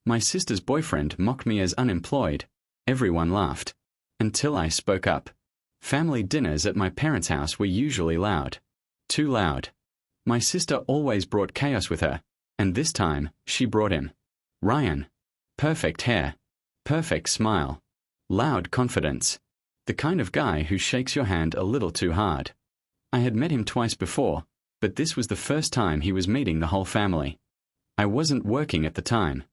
My sister's boyfriend mocked me as unemployed. Everyone laughed. Until I spoke up. Family dinners at my parents' house were usually loud. Too loud. My sister always brought chaos with her, and this time, she brought him. Ryan. Perfect hair. Perfect smile. Loud confidence. The kind of guy who shakes your hand a little too hard. I had met him twice before, but this was the first time he was meeting the whole family. I wasn't working at the time.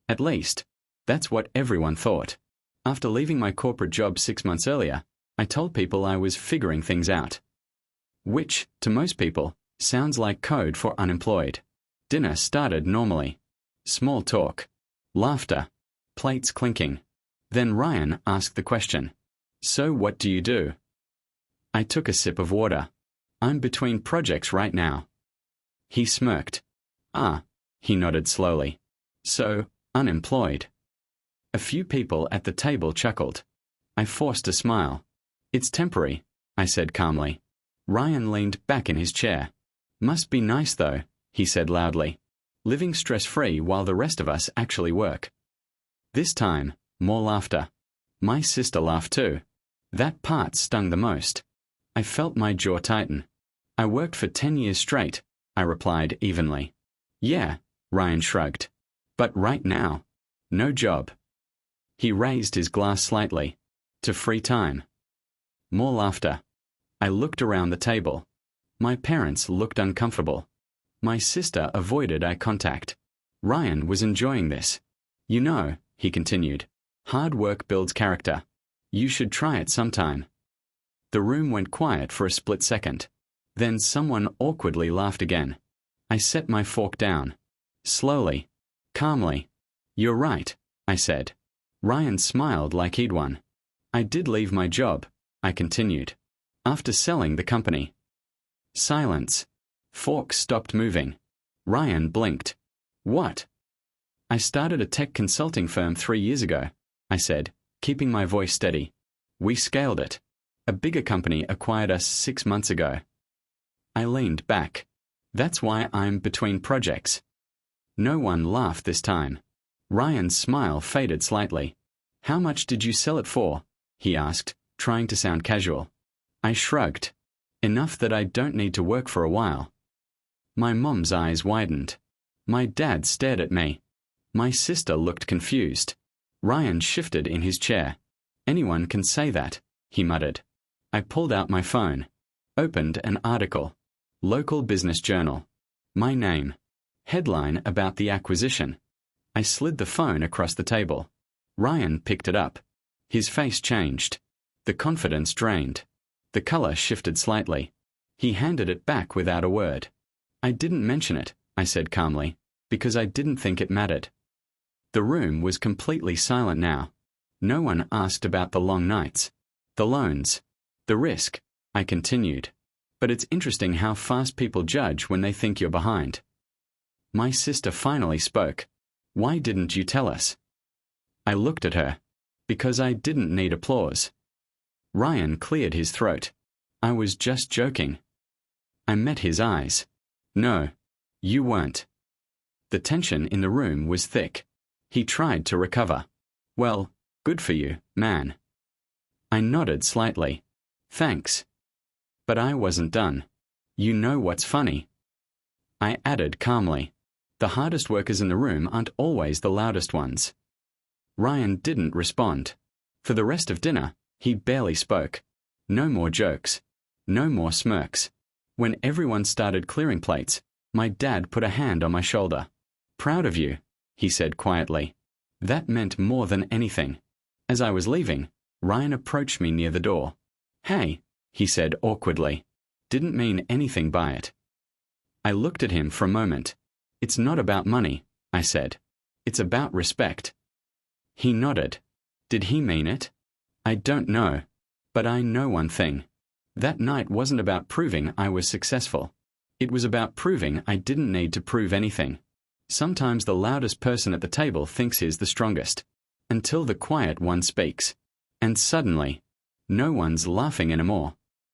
At least, that's what everyone thought. After leaving my corporate job 6 months earlier, I told people I was figuring things out. Which, to most people, sounds like code for unemployed. Dinner started normally. Small talk. Laughter. Plates clinking. Then Ryan asked the question, "So what do you do?" I took a sip of water. "I'm between projects right now." He smirked. "Ah," he nodded slowly. "So, unemployed." A few people at the table chuckled. I forced a smile. "It's temporary," I said calmly. Ryan leaned back in his chair. "Must be nice though," he said loudly. "Living stress-free while the rest of us actually work." This time, more laughter. My sister laughed too. That part stung the most. I felt my jaw tighten. "I worked for 10 years straight," I replied evenly. "Yeah," Ryan shrugged. "But right now, no job." He raised his glass slightly. "To free time." More laughter. I looked around the table. My parents looked uncomfortable. My sister avoided eye contact. Ryan was enjoying this. "You know," he continued, "hard work builds character. You should try it sometime." The room went quiet for a split second. Then someone awkwardly laughed again. I set my fork down. Slowly. Calmly. "You're right," I said. Ryan smiled like he'd won. "I did leave my job," I continued, "after selling the company." Silence. Fork stopped moving. Ryan blinked. "What?" "I started a tech consulting firm 3 years ago," I said, keeping my voice steady. "We scaled it. A bigger company acquired us 6 months ago." I leaned back. "That's why I'm between projects." No one laughed this time. Ryan's smile faded slightly. "How much did you sell it for?" he asked, trying to sound casual. I shrugged. "Enough that I don't need to work for a while." My mom's eyes widened. My dad stared at me. My sister looked confused. Ryan shifted in his chair. "Anyone can say that," he muttered. I pulled out my phone. Opened an article. Local business journal. My name. Headline about the acquisition. I slid the phone across the table. Ryan picked it up. His face changed. The confidence drained. The color shifted slightly. He handed it back without a word. "I didn't mention it," I said calmly, "because I didn't think it mattered." The room was completely silent now. No one asked about the long nights. The loans. The risk, I continued. "But it's interesting how fast people judge when they think you're behind." My sister finally spoke. "Why didn't you tell us?" I looked at her. "Because I didn't need applause." Ryan cleared his throat. "I was just joking." I met his eyes. "No, you weren't." The tension in the room was thick. He tried to recover. "Well, good for you, man." I nodded slightly. "Thanks." But I wasn't done. "You know what's funny?" I added calmly. "The hardest workers in the room aren't always the loudest ones." Ryan didn't respond. For the rest of dinner, he barely spoke. No more jokes. No more smirks. When everyone started clearing plates, my dad put a hand on my shoulder. "Proud of you," he said quietly. That meant more than anything. As I was leaving, Ryan approached me near the door. "Hey," he said awkwardly. Didn't mean anything by it. I looked at him for a moment. "It's not about money," I said. "It's about respect." He nodded. Did he mean it? I don't know. But I know one thing. That night wasn't about proving I was successful. It was about proving I didn't need to prove anything. Sometimes the loudest person at the table thinks he's the strongest, until the quiet one speaks. And suddenly, no one's laughing anymore.